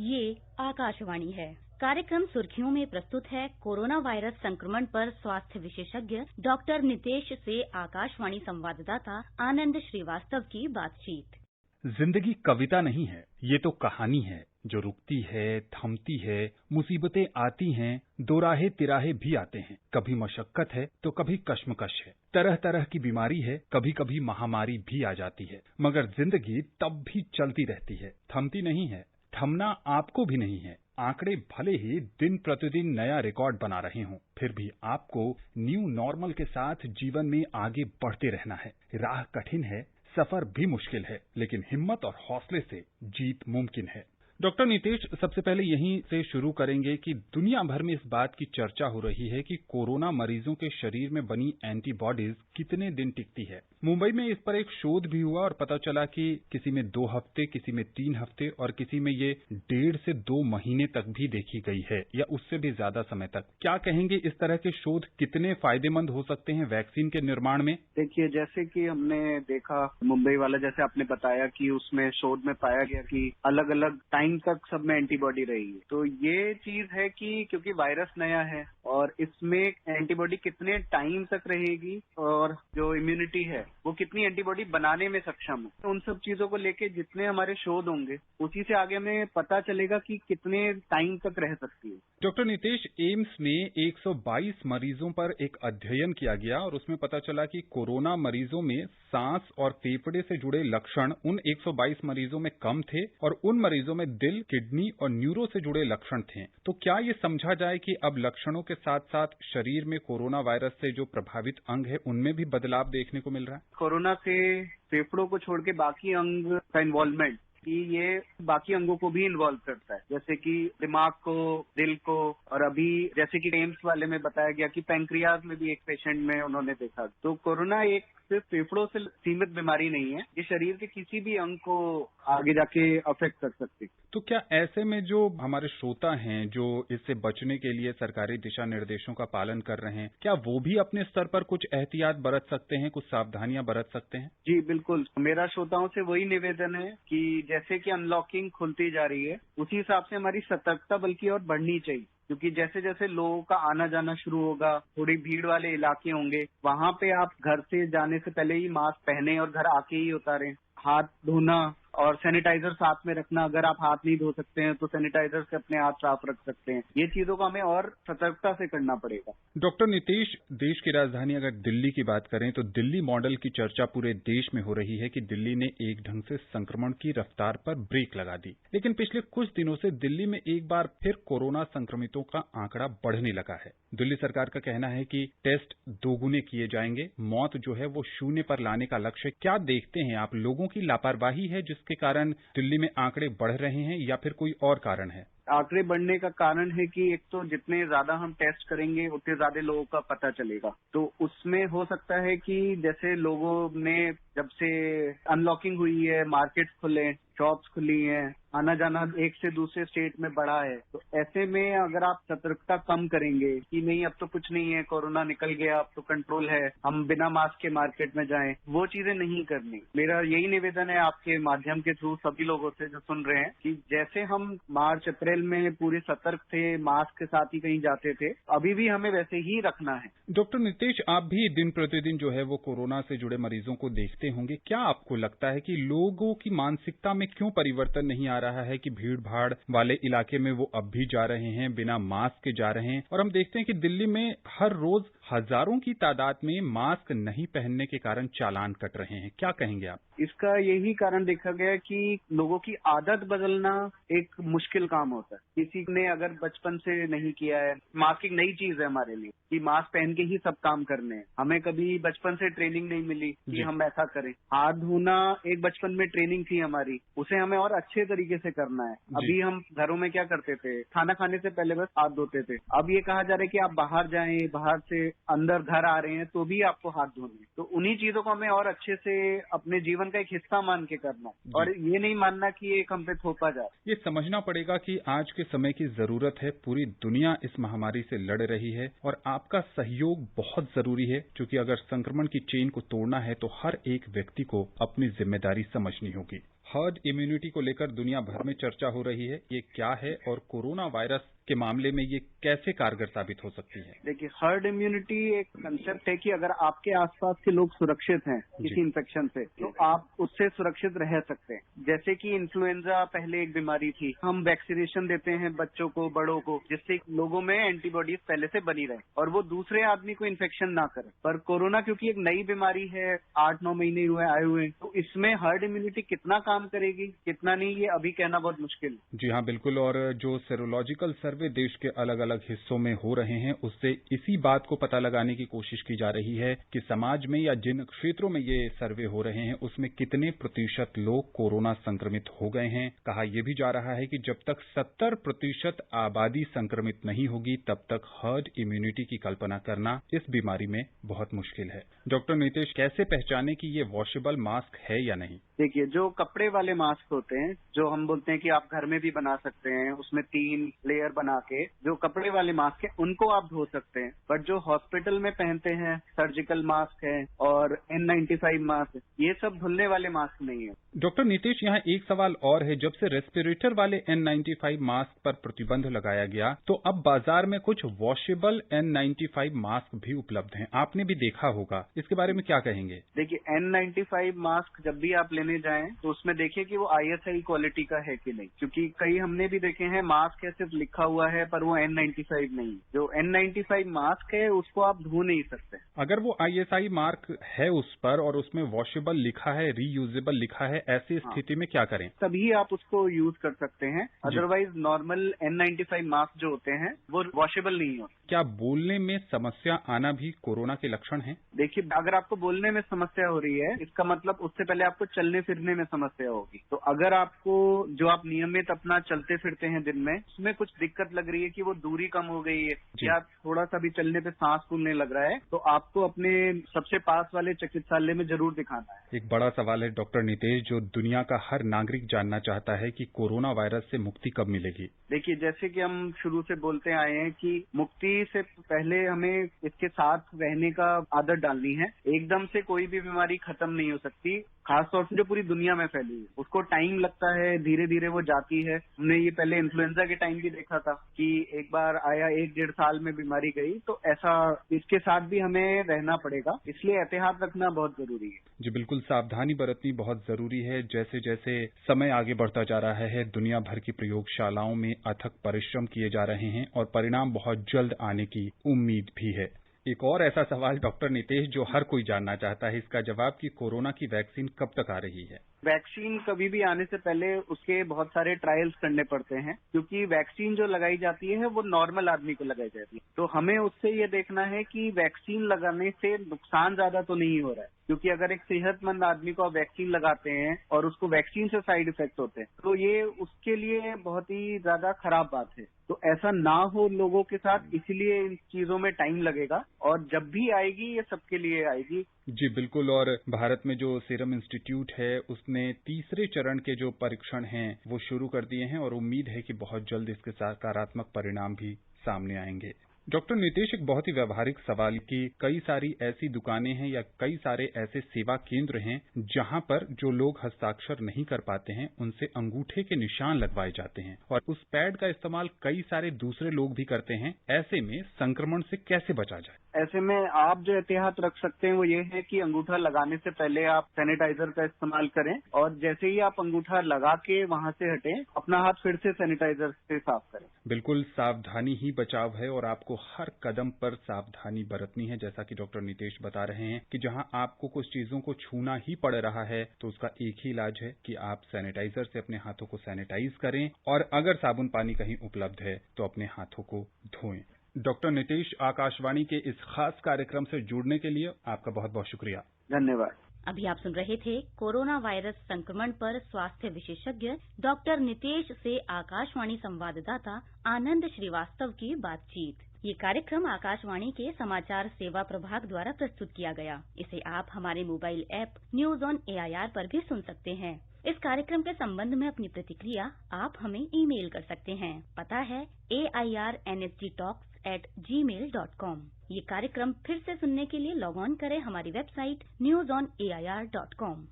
ये आकाशवाणी है। कार्यक्रम सुर्खियों में प्रस्तुत है कोरोना वायरस संक्रमण पर स्वास्थ्य विशेषज्ञ डॉक्टर नितेश से आकाशवाणी संवाददाता आनंद श्रीवास्तव की बातचीत। जिंदगी कविता नहीं है, ये तो कहानी है जो रुकती है, थमती है, मुसीबतें आती हैं, दोराहे तिराहे भी आते हैं। कभी मशक्कत है तो कभी कश्मकश है, तरह तरह की बीमारी है, कभी कभी महामारी भी आ जाती है, मगर जिंदगी तब भी चलती रहती है, थमती नहीं है। थमना आपको भी नहीं है। आंकड़े भले ही दिन प्रतिदिन नया रिकॉर्ड बना रहे हों, फिर भी आपको न्यू नॉर्मल के साथ जीवन में आगे बढ़ते रहना है। राह कठिन है, सफर भी मुश्किल है, लेकिन हिम्मत और हौसले से जीत मुमकिन है। डॉक्टर नितेश, सबसे पहले यहीं से शुरू करेंगे कि दुनिया भर में इस बात की चर्चा हो रही है कि कोरोना मरीजों के शरीर में बनी एंटीबॉडीज कितने दिन टिकती है। मुंबई में इस पर एक शोध भी हुआ और पता चला कि किसी में 2 हफ्ते, किसी में 3 हफ्ते और किसी में ये 1.5 से 2 महीने तक भी देखी गई है, या उससे भी ज्यादा समय तक। क्या कहेंगे, इस तरह के शोध कितने फायदेमंद हो सकते हैं वैक्सीन के निर्माण में? देखिए, जैसे कि हमने देखा मुंबई वाला, जैसे आपने बताया कि उसमें शोध में पाया गया कि अलग अलग टाइम तक सब में एंटीबॉडी रही है। तो ये चीज है कि क्योंकि वायरस नया है और इसमें एंटीबॉडी कितने टाइम तक रहेगी और जो इम्यूनिटी है वो कितनी एंटीबॉडी बनाने में सक्षम है, उन सब चीजों को लेके जितने हमारे शोध होंगे उसी से आगे हमें पता चलेगा कि कितने टाइम तक रह सकती है। डॉक्टर नितेश, एम्स में 122 मरीजों पर एक अध्ययन किया गया और उसमें पता चला कि कोरोना मरीजों में सांस और फेफड़े से जुड़े लक्षण उन 122 मरीजों में कम थे और उन मरीजों में दिल, किडनी और न्यूरो से जुड़े लक्षण थे। तो क्या ये समझा जाए कि अब लक्षणों के साथ साथ शरीर में कोरोना वायरस से जो प्रभावित अंग है उनमें भी बदलाव देखने को मिल रहा है? कोरोना से फेफड़ों को छोड़ के बाकी अंग का इन्वॉल्वमेंट कि ये बाकी अंगों को भी इन्वॉल्व करता है, जैसे कि दिमाग को, दिल को, और अभी जैसे कि एम्स वाले में बताया गया कि पैंक्रियाज में भी एक पेशेंट में उन्होंने देखा। तो कोरोना एक सिर्फ फेफड़ों से सीमित बीमारी नहीं है, ये शरीर के किसी भी अंग को आगे जाके अफेक्ट कर सकती है। तो क्या ऐसे में जो हमारे श्रोता हैं जो इससे बचने के लिए सरकारी दिशा निर्देशों का पालन कर रहे हैं, क्या वो भी अपने स्तर पर कुछ एहतियात बरत सकते हैं, कुछ सावधानियां बरत सकते हैं? जी बिल्कुल, मेरा श्रोताओं से वही निवेदन है कि जैसे कि अनलॉकिंग खुलती जा रही है उसी हिसाब से हमारी सतर्कता बल्कि और बढ़नी चाहिए, क्योंकि जैसे जैसे लोगों का आना जाना शुरू होगा, थोड़ी भीड़ वाले इलाके होंगे, वहां पे आप घर से जाने से पहले ही मास्क पहने और घर आके ही उतारें। हाथ धोना और सैनिटाइजर साथ में रखना, अगर आप हाथ नहीं धो सकते हैं तो सैनिटाइजर से अपने हाथ साफ रख सकते हैं। ये चीजों को हमें और सतर्कता से करना पड़ेगा। डॉक्टर नितेश, देश की राजधानी अगर दिल्ली की बात करें तो दिल्ली मॉडल की चर्चा पूरे देश में हो रही है कि दिल्ली ने एक ढंग से संक्रमण की रफ्तार पर ब्रेक लगा दी, लेकिन पिछले कुछ दिनों से दिल्ली में एक बार फिर कोरोना संक्रमितों का आंकड़ा बढ़ने लगा है। दिल्ली सरकार का कहना है कि टेस्ट दोगुने किए जाएंगे, मौत जो है वो 0 पर लाने का लक्ष्य। क्या देखते हैं आप, लोगों की लापरवाही है जिसके कारण दिल्ली में आंकड़े बढ़ रहे हैं या फिर कोई और कारण है? आंकड़े बढ़ने का कारण है कि एक तो जितने ज्यादा हम टेस्ट करेंगे उतने ज्यादा लोगों का पता चलेगा। तो उसमें हो सकता है कि जैसे लोगों ने जब से अनलॉकिंग हुई है, मार्केट्स खुले, शॉप्स खुली हैं, आना जाना एक से दूसरे स्टेट में बढ़ा है, तो ऐसे में अगर आप सतर्कता कम करेंगे कि नहीं अब तो कुछ नहीं है, कोरोना निकल गया, अब तो कंट्रोल है, हम बिना मास्क के मार्केट में जाएं, वो चीजें नहीं करनी। मेरा यही निवेदन है आपके माध्यम के थ्रू सभी लोगों से जो सुन रहे हैं कि जैसे हम मार्च अप्रैल में पूरे सतर्क थे, मास्क के साथ ही कहीं जाते थे, अभी भी हमें वैसे ही रखना है। डॉक्टर नितेश, आप भी दिन प्रतिदिन जो है वो कोरोना से जुड़े मरीजों को देखते होंगे। क्या आपको लगता है कि लोगों की मानसिकता में क्यों परिवर्तन नहीं आ रहा है कि भीड़ भाड़ वाले इलाके में वो अब भी जा रहे हैं, बिना मास्क के जा रहे हैं, और हम देखते हैं कि दिल्ली में हर रोज हजारों की तादाद में मास्क नहीं पहनने के कारण चालान कट रहे हैं। क्या कहेंगे आप? इसका यही कारण देखा गया कि लोगों की आदत बदलना एक मुश्किल काम होता है। किसी ने अगर बचपन से नहीं किया है, मास्क एक नई चीज है हमारे लिए कि मास्क पहन के ही सब काम करने हैं, हमें कभी बचपन से ट्रेनिंग नहीं मिली कि हम ऐसा करें। हाथ धोना एक बचपन में ट्रेनिंग थी हमारी, उसे हमें और अच्छे तरीके से करना है। अभी हम घरों में क्या करते थे, खाना खाने से पहले बस हाथ धोते थे। अब ये कहा जा रहा है कि आप बाहर जाएं, बाहर से अंदर घर आ रहे हैं तो भी आपको हाथ धोने हैं। तो उन्हीं चीजों को हमें और अच्छे से अपने जीवन का एक हिस्सा मान के करना और ये नहीं मानना कि एक हम पे थोपा जाए। ये समझना पड़ेगा कि आज के समय की जरूरत है, पूरी दुनिया इस महामारी से लड़ रही है और आपका सहयोग बहुत जरूरी है, क्योंकि अगर संक्रमण की चेन को तोड़ना है तो हर एक व्यक्ति को अपनी जिम्मेदारी समझनी होगी। हर्ड इम्यूनिटी को लेकर दुनिया भर में चर्चा हो रही है, ये क्या है और कोरोना वायरस के मामले में ये कैसे कारगर साबित हो सकती है? देखिए, हर्ड इम्यूनिटी एक कंसेप्ट है कि अगर आपके आसपास के लोग सुरक्षित हैं किसी इन्फेक्शन से, तो आप उससे सुरक्षित रह सकते हैं। जैसे कि इन्फ्लुएंजा पहले एक बीमारी थी, हम वैक्सीनेशन देते हैं बच्चों को, बड़ों को, जिससे लोगों में एंटीबॉडीज पहले से बनी रहे और वो दूसरे आदमी को इन्फेक्शन ना करे। पर कोरोना क्योंकि एक नई बीमारी है, 8-9 महीने हुए आए हुए, तो इसमें हर्ड इम्यूनिटी कितना काम करेगी, कितना नहीं, ये अभी कहना बहुत मुश्किल है। जी हाँ, बिल्कुल। और जो सेरोलॉजिकल सर्वे देश के अलग अलग हिस्सों में हो रहे हैं, उससे इसी बात को पता लगाने की कोशिश की जा रही है कि समाज में या जिन क्षेत्रों में ये सर्वे हो रहे हैं उसमें कितने प्रतिशत लोग कोरोना संक्रमित हो गए हैं। कहा यह भी जा रहा है कि जब तक 70% आबादी संक्रमित नहीं होगी तब तक हर्ड इम्यूनिटी की कल्पना करना इस बीमारी में बहुत मुश्किल है। डॉक्टर नितेश, कैसे पहचाने कि ये वॉशेबल मास्क है या नहीं? देखिए, जो कपड़े वाले मास्क होते हैं, जो हम बोलते हैं कि आप घर में भी बना सकते हैं, उसमें 3 लेयर बना के जो कपड़े वाले मास्क हैं उनको आप धो सकते हैं। बट जो हॉस्पिटल में पहनते हैं, सर्जिकल मास्क है और N95 मास्क, ये सब धुलने वाले मास्क नहीं है। डॉक्टर नितेश, यहाँ एक सवाल और है। जब से रेस्पिरेटर वाले N95 मास्क पर प्रतिबंध लगाया गया तो अब बाजार में कुछ वॉशेबल N95 मास्क भी उपलब्ध हैं, आपने भी देखा होगा, इसके बारे में क्या कहेंगे? देखिए, N95 मास्क जब भी आप लेने जाएं तो उसमें देखिए कि वो ISI क्वालिटी का है कि नहीं, क्योंकि कई हमने भी देखे हैं मास्क है सिर्फ लिखा हुआ है पर वो N95 नहीं। जो N95 मास्क है उसको आप धो नहीं सकते। अगर वो ISI मार्क है उस पर और उसमें वॉशेबल लिखा है, रीयूजेबल लिखा है, ऐसी स्थिति में क्या करें? तभी आप उसको यूज कर सकते हैं, अदरवाइज नॉर्मल N95 मास्क जो होते हैं वो वॉशेबल नहीं होते। क्या बोलने में समस्या आना भी कोरोना के लक्षण हैं? देखिए, अगर आपको बोलने में समस्या हो रही है, इसका मतलब उससे पहले आपको चलने फिरने में समस्या होगी। तो अगर आपको जो आप नियमित अपना चलते फिरते हैं दिन में, उसमें कुछ दिक्कत लग रही है कि वो दूरी कम हो गई है या थोड़ा सा भी चलने पे सांस फूलने लग रहा है, तो आपको अपने सबसे पास वाले चिकित्सालय में जरूर दिखाना है। एक बड़ा सवाल है डॉक्टर नितेश, जो दुनिया का हर नागरिक जानना चाहता है कि कोरोना वायरस से मुक्ति कब मिलेगी? देखिए, जैसे कि हम शुरू से बोलते आए हैं कि मुक्ति से पहले हमें इसके साथ रहने का आदत डालनी है। एकदम से कोई भी बीमारी खत्म नहीं हो सकती, खासतौर से जो पूरी दुनिया में फैली है, उसको टाइम लगता है, धीरे धीरे वो जाती है। हमने ये पहले इन्फ्लुएंजा के टाइम भी देखा था कि एक बार आया, 1-1.5 साल में बीमारी गई, तो ऐसा इसके साथ भी हमें रहना पड़ेगा, इसलिए एहतियात रखना बहुत जरूरी है। जी बिल्कुल, सावधानी बरतनी बहुत जरूरी है। जैसे जैसे समय आगे बढ़ता जा रहा है, दुनिया भर की प्रयोगशालाओं में अथक परिश्रम किए जा रहे हैं और परिणाम बहुत जल्द आने की उम्मीद भी है। एक और ऐसा सवाल डॉक्टर नितेश जो हर कोई जानना चाहता है इसका जवाब कि कोरोना की वैक्सीन कब तक आ रही है? वैक्सीन कभी भी आने से पहले उसके बहुत सारे ट्रायल्स करने पड़ते हैं, क्योंकि वैक्सीन जो लगाई जाती है वो नॉर्मल आदमी को लगाई जाती है। तो हमें उससे ये देखना है कि वैक्सीन लगाने से नुकसान ज्यादा तो नहीं हो रहा है, क्योंकि अगर एक सेहतमंद आदमी को आप वैक्सीन लगाते हैं और उसको वैक्सीन से साइड इफेक्ट होते हैं तो ये उसके लिए बहुत ही ज्यादा खराब बात है। तो ऐसा ना हो लोगों के साथ, इसीलिए इन चीजों में टाइम लगेगा और जब भी आएगी ये सबके लिए आएगी। जी बिल्कुल, और भारत में जो सीरम इंस्टीट्यूट है उसने तीसरे चरण के जो परीक्षण हैं वो शुरू कर दिए हैं और उम्मीद है कि बहुत जल्द इसके सकारात्मक परिणाम भी सामने आएंगे। डॉक्टर नितेश, एक बहुत ही व्यावहारिक सवाल कि कई सारी ऐसी दुकानें हैं या कई सारे ऐसे सेवा केंद्र हैं जहां पर जो लोग हस्ताक्षर नहीं कर पाते हैं उनसे अंगूठे के निशान लगवाए जाते हैं और उस पैड का इस्तेमाल कई सारे दूसरे लोग भी करते हैं। ऐसे में संक्रमण से कैसे बचा जाए? ऐसे में आप जो एहतियात रख सकते हैं वो ये है कि अंगूठा लगाने से पहले आप सैनिटाइजर का इस्तेमाल करें और जैसे ही आप अंगूठा लगा के वहां से हटें, अपना हाथ फिर से सैनिटाइजर से साफ करें। बिल्कुल, सावधानी ही बचाव है और आपको हर कदम पर सावधानी बरतनी है। जैसा कि डॉक्टर नितेश बता रहे हैं कि जहां आपको कुछ चीजों को छूना ही पड़ रहा है तो उसका एक ही इलाज है कि आप सैनिटाइजर से अपने हाथों को सैनिटाइज करें और अगर साबुन पानी कहीं उपलब्ध है तो अपने हाथों को धोएं। डॉक्टर नितेश, आकाशवाणी के इस खास कार्यक्रम से जुड़ने के लिए आपका बहुत बहुत शुक्रिया। धन्यवाद। अभी आप सुन रहे थे कोरोना वायरस संक्रमण पर स्वास्थ्य विशेषज्ञ डॉक्टर नितेश से आकाशवाणी संवाददाता आनंद श्रीवास्तव की बातचीत। ये कार्यक्रम आकाशवाणी के समाचार सेवा प्रभाग द्वारा प्रस्तुत किया गया। इसे आप हमारे mobile app news on AIR पर भी सुन सकते हैं। इस कार्यक्रम के संबंध में अपनी प्रतिक्रिया आप हमें ईमेल कर सकते हैं। पता है airnsgtalks@gmail.com। ये कार्यक्रम फिर से सुनने के लिए लॉग ऑन करें हमारी वेबसाइट newsonair.com।